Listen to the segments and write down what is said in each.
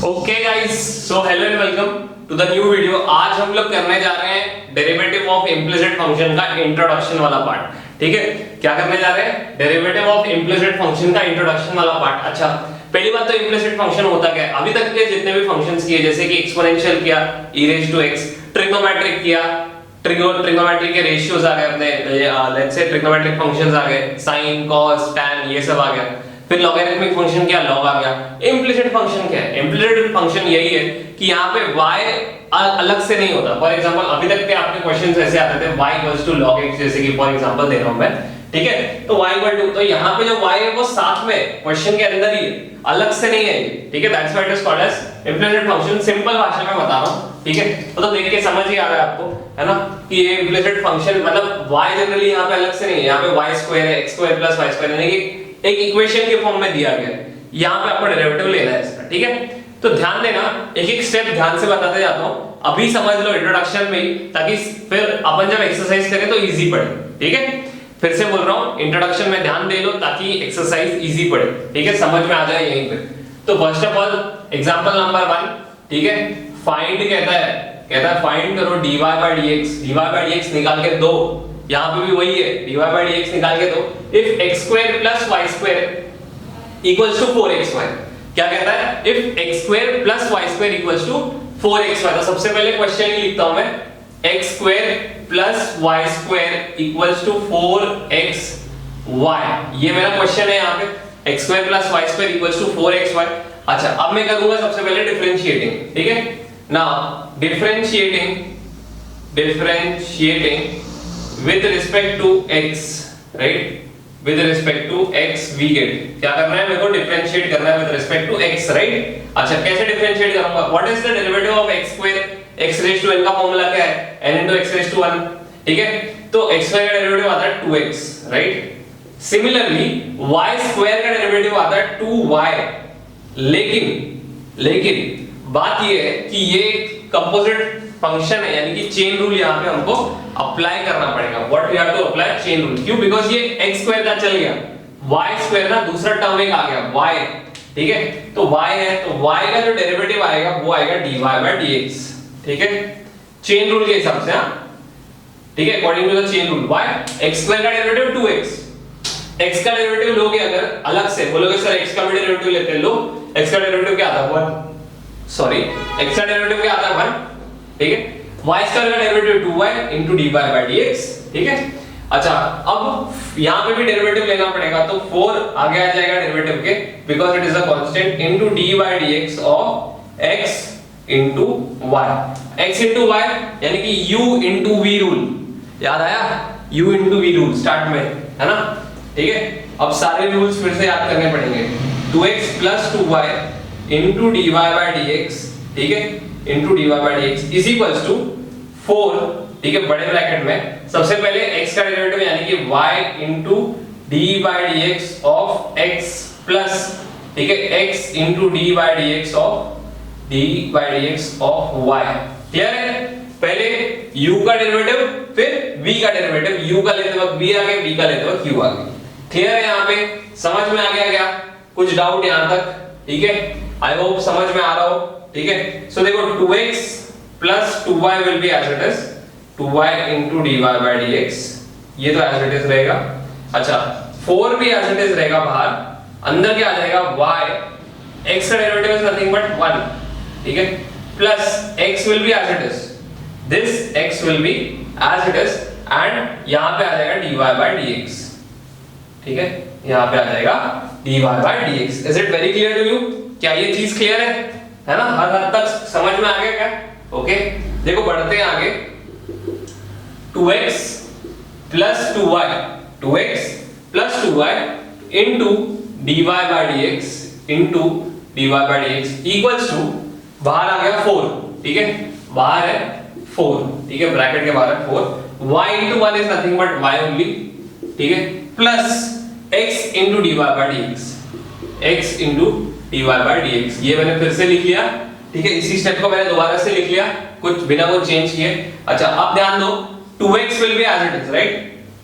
Okay guys, so hello and welcome to the new video. आज हम लोग करने जा रहे हैं डेरिवेटिव ऑफ इम्प्लिसिट फंक्शन का इंट्रोडक्शन वाला पार्ट। ठीक है, क्या करने जा रहे हैं? डेरिवेटिव ऑफ इम्प्लिसिट फंक्शन का इंट्रोडक्शन वाला पार्ट। अच्छा, पहली बात तो इम्प्लिसिट फंक्शन होता क्या है? अभी तक के जितने भी फंक्शंस किए, जैसे कि एक्सपोनेंशियल किया, e raise to x, trigonometric किया, ट्रिग्नोमेट्री के रेशियोज आ गए अपने, लेट्स से ट्रिग्नोमेट्रिक फंक्शंस आ गए, sin cos tan, ये सब आ गया। फिर लॉगरिथमिक फंक्शन क्या, log आ गया। इम्प्लिसिट फंक्शन क्या है? इम्प्लिसिट फंक्शन यही है कि यहाँ पे y अलग से नहीं होता। फॉर एग्जांपल अभी तक के आपके क्वेश्चंस ऐसे आते थे y equals to log x, जैसे कि फॉर एग्जांपल दे रहा हूं मैं। ठीक है, तो y इक्वल टू, तो यहाँ पे जो y है वो साथ में क्वेश्चन के अंदर ही है, अलग से नहीं है। ठीक है, that's why it is called as implicit function. Simple भाषा में बता रहा हूँ। ठीक है, तो देख के समझ ही आ रहा है आपको, है ना, कि ये इम्प्लिसिट फंक्शन मतलब y जनरली यहाँ पे अलग से नहीं है। यहाँ पे y स्क्वायर है, x square plus y square, यानी कि एक इक्वेशन के फॉर्म में दिया गया है। यहाँ पे आपको डेरिवेटिव लेना है इसका। ठीक है, तो ध्यान देना, एक एक स्टेप ध्यान से बताते जाता हूँ। अभी समझ लो इंट्रोडक्शन में ही, ताकि फिर अपन जब एक्सरसाइज करें तो इजी पड़े। ठीक है, फिर से बोल रहा हूँ, इंट्रोडक्शन में ध्यान दे लो ताकि एक्सरसाइज इजी पड़े। ठीक है, समझ में आ जाए यहीं पे। तो first of all example number 1, ठीक है, फाइंड कहता है फाइंड करो dy by dx निकाल के दो। यहाँ पे भी वही है, dy by dx निकाल के दो। If x square plus y square equals to 4xy, क्या कहता है? If x square plus y square equals to 4xy। तो सबसे पहले क्वेश्चन ही लिखता हूं मैं, x square plus y square equals to 4xy। ये मेरा क्वेश्चन है यहाँ पे, x square plus y square equals to 4xy। अच्छा, अब मैं करूंगा सबसे पहले डिफरेंशिएटिंग। ठीक है, now differentiating with respect to x, right? With respect to x we get, क्या करना है? मेरे को डिफरेंशिएट करना है with respect to x, right? अच्छा, कैसे डिफरेंशिएट करूंगा? What is the derivative of x square? x raised to n का फॉर्मूला क्या है? n into x raised to 1। ठीक है, तो x square का डेरिवेटिव आता है 2x, right? Similarly y square का डेरिवेटिव आता है 2y। लेकिन बात ये है कि ये कंपोजिट फंक्शन है, यानी कि चेन रूल यहाँ पे हमको अप्लाई करना पड़ेगा। What we have to apply? Chain rule. क्यों? बिकॉज़ ये x स्क्वायर का चल गया, y स्क्वायर ना दूसरा टर्म एक आ गया y। ठीक है, तो y है, तो y का जो डेरिवेटिव आएगा वो आएगा dy by dx। ठीक है, चेन रूल के हिसाब से। हां, ठीक है, according to the chain rule y, x square का डेरिवेटिव 2x, x का डेरिवेटिव लोगे अगर अलग से, बोलोगे सर x का भी डेरिवेटिव लेते हैं, लो x का डेरिवेटिव क्या आता है? 1। सॉरी, x का डेरिवेटिव क्या आता है? 1। ठीक है, y स्क्वायर का derivative 2y into dy by dx। ठीक है, अच्छा, अब यहाँ पे भी डेरिवेटिव लेना पड़ेगा, तो 4 आगे आ जाएगा डेरिवेटिव के, because it is a constant, into dy by dx of x into y। x into y यानी कि u into v रूल, याद आया? u into v rule start में, है ना? ठीक है, अब सारे रूल्स फिर से याद करने पड़ेंगे। 2x plus 2y into dy by dx, ठीक है, into dy by dx is equals to 4। ठीक है, बड़े ब्रैकेट में सबसे पहले x का डेरिवेटिव यानी कि y into d by dx of x plus, ठीक है, x into d by dx of y। Clear है? पहले u का डेरिवेटिव, फिर v का डेरिवेटिव। u का लेते वक्त v आ गया, v का लेते वक्त u आ गया। क्लियर है? यहाँ पे समझ में आ गया क्या? कुछ डाउट यहाँ तक? ठीक है, आई होप समझ में आ रहा हो। ठीक है, सो देखो 2x plus 2y will be as it is 2y into dy by dx, ये तो as it is रहेगा। अच्छा, 4 भी as it is रहेगा बाहर, अंदर क्या आ जाएगा? y, x का डेरिवेटिव is nothing but 1। ठीक है, plus x will be as it is, this x will be as it is, and यहाँ पे आ जाएगा dy by dx। ठीक है, यहाँ पे आ जाएगा dy by dx। Is it very clear to you? क्या ये चीज क्लियर है ना? हर हद तक समझ में आ गया क्या? ओके, देखो बढ़ते हैं आगे। 2x plus 2y, 2x plus 2y into dy by dx into dy by dx equals to, बाहर आ गया 4। ठीक है, बाहर है 4, ठीक है, ब्रैकेट के बाहर है 4। y into 1 is nothing but y only। ठीक है, plus x into dy by dx, x into dy by dx, ये मैंने फिर से लिख लिया। ठीक है, इसी स्टेप को मैंने दोबारा से लिख लिया, कुछ बिना कुछ चेंज किए। अच्छा, अब ध्यान दो, 2x will be as it is, right?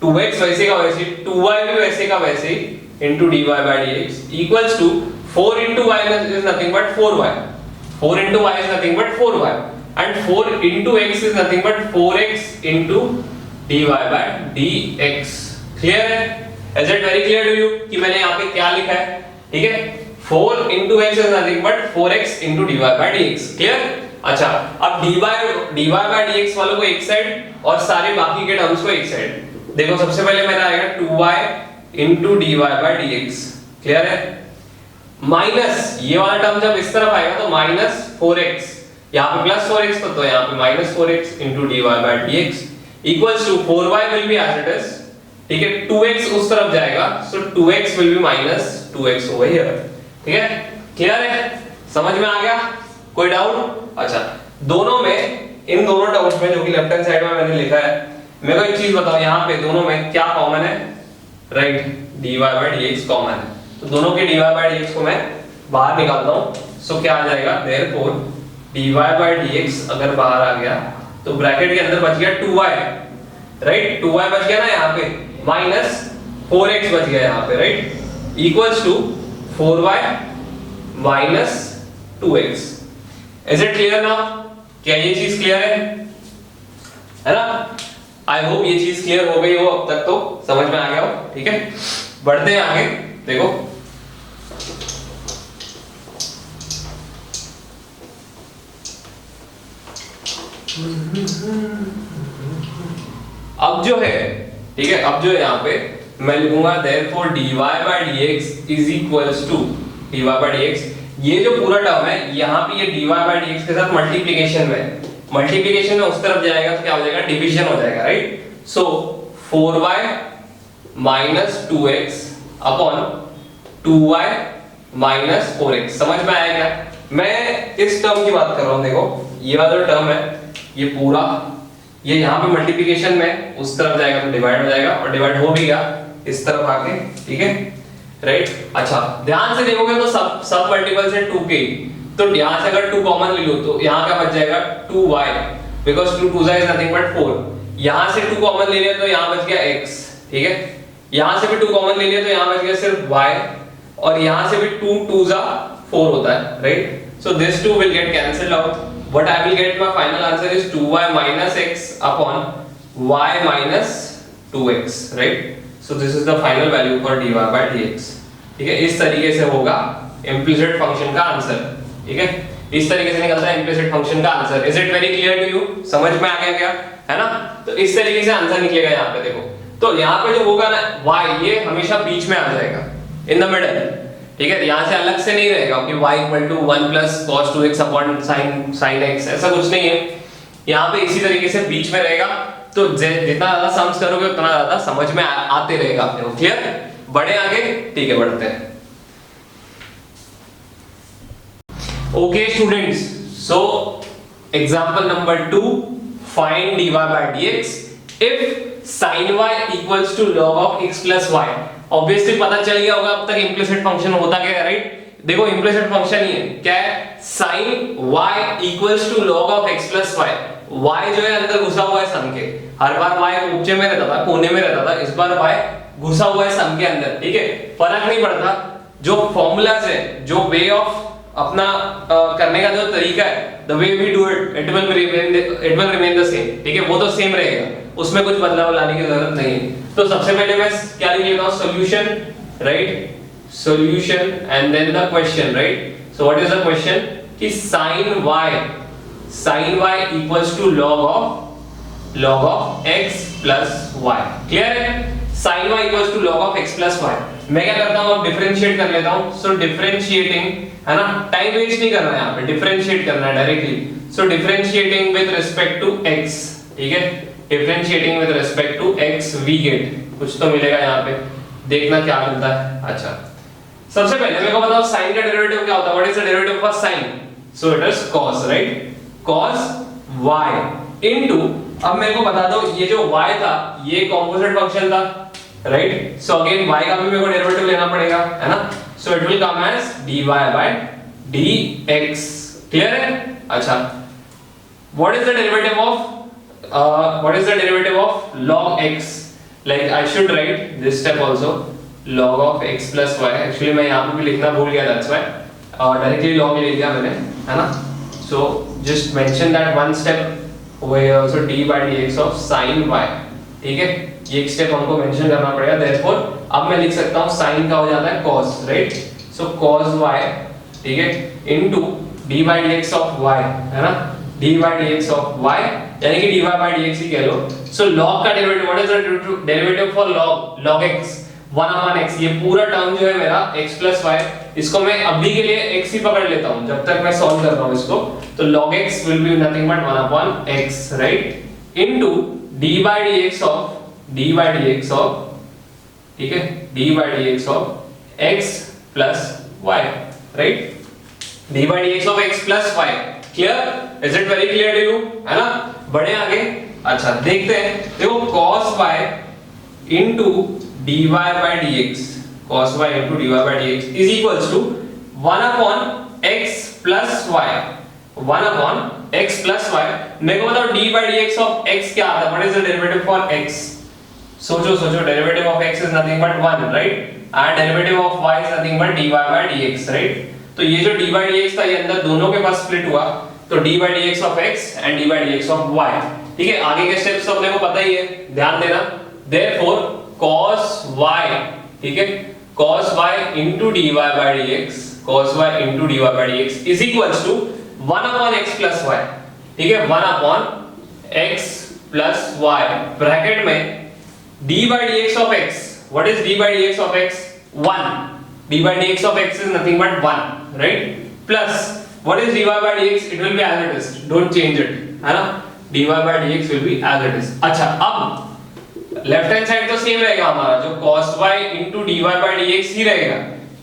2x वैसे का वैसे, 2y भी वैसे का वैसे into dy by dx equals to 4 into y is nothing but 4y। 4 into y is nothing but 4y and 4 into x is nothing but 4x into dy by dx. Clear है? Is it very clear to you कि मैंने यहाँ पे क्या लिखा है? ठीक है, 4 into x is nothing but 4x into dy by dx. Clear? अच्छा, अब dy by dx वालों को एक साइड और सारे बाकी के टर्म्स को एक साइड। देखो सबसे पहले मेरा आएगा 2y into dy by dx. Clear है? माइनस ये वाला टर्म जब इस तरफ आएगा तो माइनस 4x, यहाँ पे प्लस 4x तो यहाँ पे minus 4x into dy by dx equals to 4y will be as it is. ठीक है, 2x उस तरफ जाएगा so 2x will be minus 2x over here. ठीक है, क्लियर है? समझ में आ गया? कोई डाउट? अच्छा, दोनों में इन दोनों टर्म्स में जो कि लेफ्ट हैंड साइड में मैंने लिखा है, मेरे को एक चीज बताओ, यहाँ पे दोनों में क्या कॉमन है? Right, dy by dx common है, तो दोनों के dy by dx को मैं बाहर निकालता हूँ। सो क्या आ जाएगा? therefore dy by dx अगर बाहर आ गया तो ब्रैकेट के अंदर बच गया 2y, राइट, 2y बच गया ना यहाँ पे, माइनस 4x बच गया यहाँ पे, right, equals to 4y minus 2x. Is it clear now? क्या ये चीज क्लियर है ना? आई होप ये चीज क्लियर हो गई हो, अब तक तो समझ में आ गया हो। ठीक है, बढ़ते हैं आगे। देखो अब जो है, ठीक है, अब जो है यहाँ पे मैं लिखूंगा therefore dy by dx is equals to dy by dx। ये जो पूरा टर्म है यहाँ पे ये dy by dx के साथ मल्टीप्लिकेशन में उस तरफ जाएगा तो क्या हो जाएगा? डिवीजन हो जाएगा, राइट। सो 4y minus 2x upon 2y minus 4x। समझ में आया क्या? मैं इस टर्म की बात कर रहा हूँ। देखो ये वाला जो टर्म है ये पूरा, ये यहाँ पे मल्टीप्लिकेशन में उस तरफ जाएगा तो डिवाइड हो जाएगा, और डिवाइड हो भी गया इस तरफ आके, ठीक है, राइट। अच्छा, ध्यान से देखोगे तो सब मल्टीपल्स है 2 के, तो यहाँ से अगर 2 कॉमन ले लो तो यहाँ क्या बच जाएगा? 2y, because 2 2 is nothing but 4। यहाँ से 2 कॉमन ले लिया तो यहाँ बच गया x, ठीक है, यहाँ से भी 2 कॉमन ले लिया तो यहाँ बच गया सिर्फ y, और यहाँ से भी 2 2 4 होता है, right. So this 2 will get cancelled out. What I will get my final answer is 2y minus x upon y minus 2x, right? So this is the final value for dy by dx. ठीक है, इस तरीके से होगा implicit function का answer. ठीक है, इस तरीके से निकलता है implicit function का answer. Is it very clear to you? समझ में आ गया क्या? है ना? तो इस तरीके से आंसर निकलेगा यहाँ पे। देखो तो यहाँ पे जो होगा ना y, ये हमेशा बीच में आ जाएगा, in the middle। ठीक है, यहाँ से अलग से नहीं रहेगा कि y equal to 1 plus cos 2x upon sin x, ऐसा कुछ नहीं है। यहाँ पे इसी तरीके से बीच में रहेगा, तो जितना ज्यादा सम्स करोगे उतना ज्यादा समझ में आते रहेगा आपको। क्लियर? बढ़े आगे? ठीक है, बढ़ते हैं। Okay students, so example number 2, find dy by dx if sin y equals to log of x plus y। Obviously पता चल गया होगा अब तक इम्प्लिसिट फंक्शन होता क्या है, राइट। देखो इम्प्लिसिट फंक्शन ही है, क्या है? sin y equals to log of x plus y। y जो है अंदर घुसा हुआ है सम के, हर बार y ऊंचे में रहता था, कोने में रहता था, इस बार y घुसा हुआ है सम के अंदर। ठीक है, फर्क नहीं पड़ता, जो फॉर्मूलाज है, जो वे ऑफ अपना करने का जो तरीका है, the way we do it, it will remain the same। ठीक है, वो तो सेम रहेगा, उसमें कुछ बदलाव लाने की जरूरत नहीं है। तो सबसे पहले मैं क्या लिख लेता हूँ? Solution, right, solution and then the question, right. So what is the question? कि sin y equals to log of x plus y। Clear है? sin y equals to log of x plus y। मैं क्या करता हूँ? अब differentiate कर लेता हूँ। सो डिफरेंशिएटिंग, है ना, टाइम वेस्ट नहीं करना है यहाँ पे, डिफरेंशिएट करना है directly. So differentiating with respect to x, ठीक है, differentiating with respect to x we get कुछ तो मिलेगा यहाँ पे, देखना क्या मिलता है। अच्छा, सबसे पहले मेरे को बताओ sin का डेरिवेटिव क्या होता है? What is the derivative of sin? So it is cos, right, cos y into, अब मेरे को बता दो ये जो y था ये कॉम्पोजिट फंक्शन था, राइट। सो अगेन y का भी मेरे को डेरिवेटिव लेना पड़ेगा, है ना। So it will come as dy by dx। Clear है? अच्छा, what is the derivative of log x? Like I should write this step also, log of x plus y। Actually मैं यहाँ पे भी लिखना भूल गया, that's why डायरेक्टली log ले लिया मैंने, है ना। So just mention that one step over here also, d by dx of sin y. ठीक है, ये एक स्टेप हमको मेंशन करना पड़ेगा. therefore अब मैं लिख सकता हूँ sin का हो जाता है cos, right? so cos y, ठीक है, into d by dx of y, है ना, d by dx of y यानी कि dy by dx ही कह लो. so log का derivative, what is the derivative for log x? 1 upon x. ये पूरा टर्म जो है मेरा x plus y, इसको मैं अभी के लिए x ही पकड़ लेता हूँ जब तक मैं सॉल्व कर रहा हूँ इसको. तो log x will be nothing but 1 upon x, right? into d by dx of, ठीक है, d by dx of x plus y, right? d by dx of x plus y. clear? is it very clear to you? है ना? बढ़े आगे. अच्छा देखते हैं. देखो cos y into dy by dx, cos y into dy by dx is equals to 1 upon x plus y, 1 upon x plus y. मेरे को बताओ d by dx of x क्या आता है? what is the derivative for x? सोचो derivative of x is nothing but 1, right? and derivative of y is nothing but dy by dx, right? तो ये जो d by dx था ये अंदर दोनों के पास स्प्लिट हुआ, तो d by dx of x and d by dx of y. ठीक है, आगे के स्टेप्स तो अपने को पता ही है, ध्यान देना. therefore cos y, ठीक है, cos y into dy by dx, cos y into dy by dx is equals to 1 upon x plus y. ठीक है, 1 upon x plus y bracket में d by dx of x. what is d by dx of x? 1. d by dx of x is nothing but 1, right? plus what is dy by dx? it will be as it is, don't change it, है ना? dy by dx will be as it is. अच्छा, अब left hand side तो same रहेगा हमारा, जो cos y into dy by dx ही रहेगा,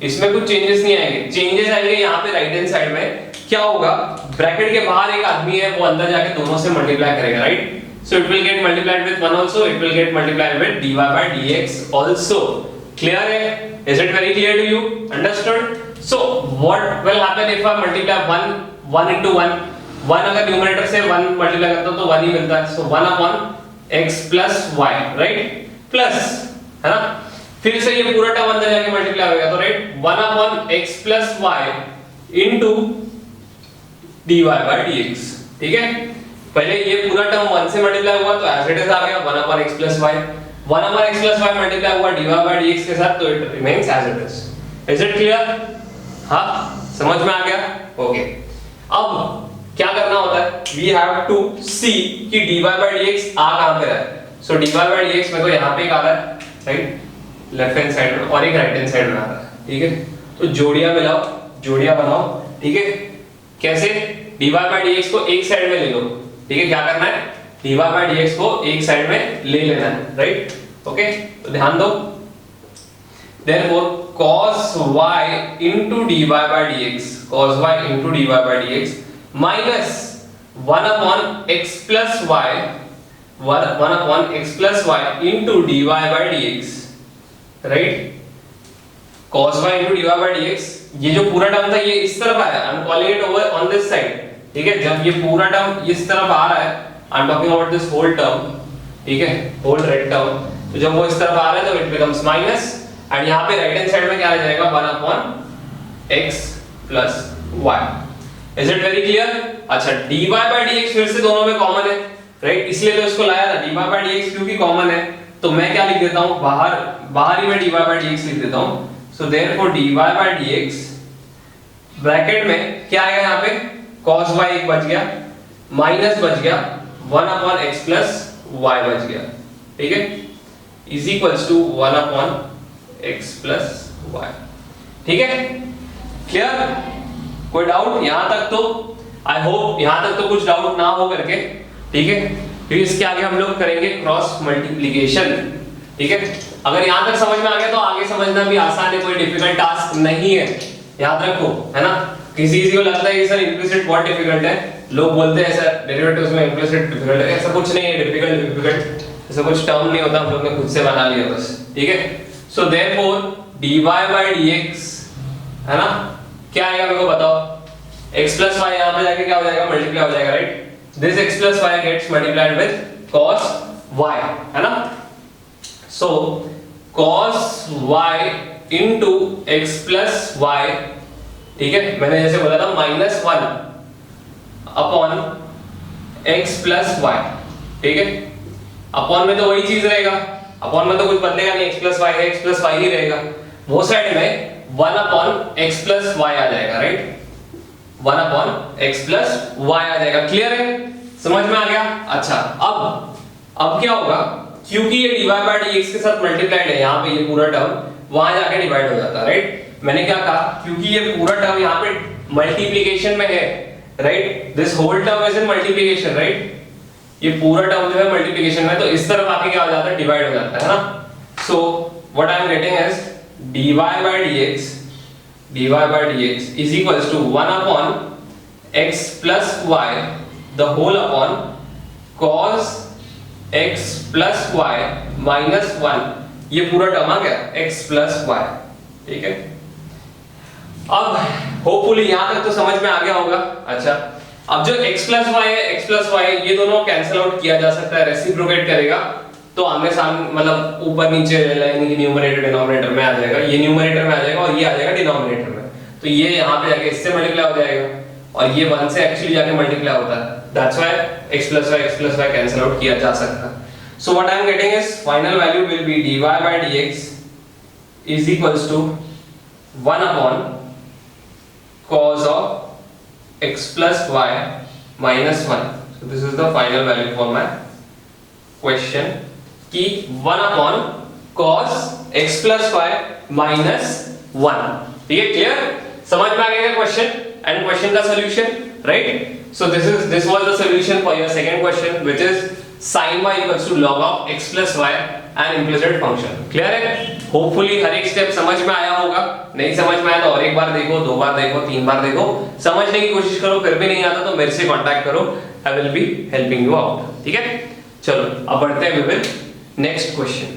इसमें कुछ चेंजेस नहीं आएंगे. चेंजेस आएंगे यहाँ पे राइट हैंड साइड में. क्या होगा? ब्रैकेट के बाहर एक आदमी है, वो अंदर जाके दोनों से मल्टीप्लाई करेगा, right? so it will get multiplied with 1 also, it will get multiplied with dy by dx also. clear है? is it very clear to you? understood? so what will happen if I multiply 1 into 1? 1 अगर numerator से 1 multiply करता हूं तो 1 ही मिलता है. so 1 upon x plus y, right? plus, है ना, फिर से ये पूरा टर्म अंदर जाके मल्टीप्लाई होगा, तो right 1 upon x plus y into dy by dx. ठीक है, पहले ये पूरा टर्म 1 से मल्टीप्लाई हुआ तो एज इट इज आ गया 1 upon x plus y. 1 upon x plus y multiply हुआ dy by dx के साथ, तो it remains as it is. Is it clear? हाँ, समझ में आ गया? ओके. अब क्या करना होता है? we have to see कि dy by dx आ कहां पे रहा है. so dy by dx मेरे को यहाँ पे एक आ रहा है, राइट, लेफ्ट हैंड साइड में, और एक राइट हैंड साइड में आ रहा है. ठीक है, तो जोड़ियां मिलाओ, जोड़ियां बनाओ. ठीक है, कैसे? dy by dx को एक साइड में ले लो. ठीक है, क्या करना है? dy by dx को एक साइड में ले लेना है, राइट? ओके, तो ध्यान दो. therefore cos y into dy by dx, cos y into dy by dx minus 1 upon x plus y, 1 upon x plus y into dy by dx, right? cos y into dy by dx, ये जो पूरा term था ये इस तरफ आया, I am calling it over on this side. ठीक है, जब ये पूरा टर्म इस तरफ आ रहा है, I am talking about this whole term. ठीक है, होल रेड टर्म, तो जब वो इस तरफ आ रहा है तो इट बिकम्स माइनस, एंड यहाँ पे राइट हैंड साइड में क्या आ जाएगा? 1 upon x plus y. Is it very clear? अच्छा, dy by dx फिर से दोनों में कॉमन है, राइट? इसलिए तो इसको लाया था. dy by dx क्योंकि कॉमन है, तो मैं क्या लिख देता हूँ? बाहर ही मैं dy by dx लिख देता हूँ. so therefore dy by dx bracket में क्या आएगा यहाँ पे? cos y एक बच गया, माइनस बच गया 1 upon x plus y बच गया. ठीक है, is equals to 1 upon x plus y. ठीक है, क्लियर? कोई डाउट यहाँ तक? तो आई होप यहाँ तक तो कुछ डाउट ना हो करके. ठीक है, फिर इसके आगे हम लोग करेंगे क्रॉस मल्टीप्लिकेशन. ठीक है, अगर यहाँ तक समझ में आ गया तो आगे समझना भी आसान है, कोई डिफिकल्ट टास्क नहीं है, याद रखो, है ना? किसी को लगता है कि सर इम्प्लिसिट बहुत डिफिकल्ट है, लोग बोलते हैं सर डेरिवेटिव्स में इम्प्लिसिट डिफिकल्ट है. ऐसा कुछ नहीं है, डिफिकल्ट ऐसा कुछ टर्म नहीं होता, हम लोग ने खुद से बना लिया बस. ठीक है, so therefore dy by dx, है ना, क्या आएगा मेरे को बताओ? x plus y यहाँ पे जाके क्या हो जाएगा? मल्टीप्लाई हो जाएगा, right? this x plus y gets multiplied with cos y, है ना? so cos y into x plus y. ठीक है, मैंने जैसे बोला था -1, अपॉन x प्लस वाई, ठीक है। अपॉन में तो वही चीज रहेगा, अपॉन में तो कुछ बदलेगा नहीं, x प्लस वाई है, x प्लस वाई ही रहेगा। वो साइड में 1 अपॉन x प्लस वाई आ जाएगा, right, 1 upon x plus y आ जाएगा। क्लियर है, समझ में आ गया? अच्छा, अब क्या होगा, क्योंकि ये dy बाय dx के साथ मल्टीप्लाइड है, यहाँ पे ये पूरा टर्म वहां जाके डिवाइड हो जाता है, राइट। मैंने क्या कहा, क्योंकि ये पूरा टर्म यहाँ पे मल्टीप्लिकेशन में है, right, this whole term is in multiplication, right, ये पूरा टर्म जो है मल्टीप्लिकेशन में, तो इस तरफ आके क्या हो जाता है, डिवाइड हो जाता है ना। So what I am getting is dy by dx is equals to 1 upon x plus y the whole upon cos x plus y minus 1, ये पूरा टर्म आ गया x plus y, ठीक है। अब होपफुली यहां तक तो समझ में आ गया होगा। अच्छा, अब जो x plus y है, x plus y ये दोनों कैंसिल आउट किया जा सकता है, रेसिप्रोकेट करेगा तो आमने सामने मतलब ऊपर नीचे यानी कि न्यूमरेटर डिनोमिनेटर में आ जाएगा, ये न्यूमरेटर में आ जाएगा और ये आ जाएगा डिनोमिनेटर में, तो ये यहाँ पे जाके इससे मल्टीप्लाई हो जाएगा और ये 1 से एक्चुअली जाके मल्टीप्लाई होता है, that's why x plus y cancel out किया जा सकता है। So what I am getting is final value will be dy by dx is equals to 1 upon cos of x plus y minus 1. So this is the final value for my question कि 1 upon cos x plus y minus 1, ठीक है। Clear, समझ में आ गया question and question का solution, right. So this was the solution for your second question which is sin y equals to log of x plus y N implicit function. Clear है, hopefully हर एक step समझ में आया होगा। नहीं समझ में आया तो और एक बार देखो, 2 बार देखो, 3 बार देखो, समझने की कोशिश करो, फिर भी नहीं आता तो मेरे से कांटेक्ट करो, I will be helping you out, ठीक है। चलो अब बढ़ते हैं विद नेक्स्ट क्वेश्चन।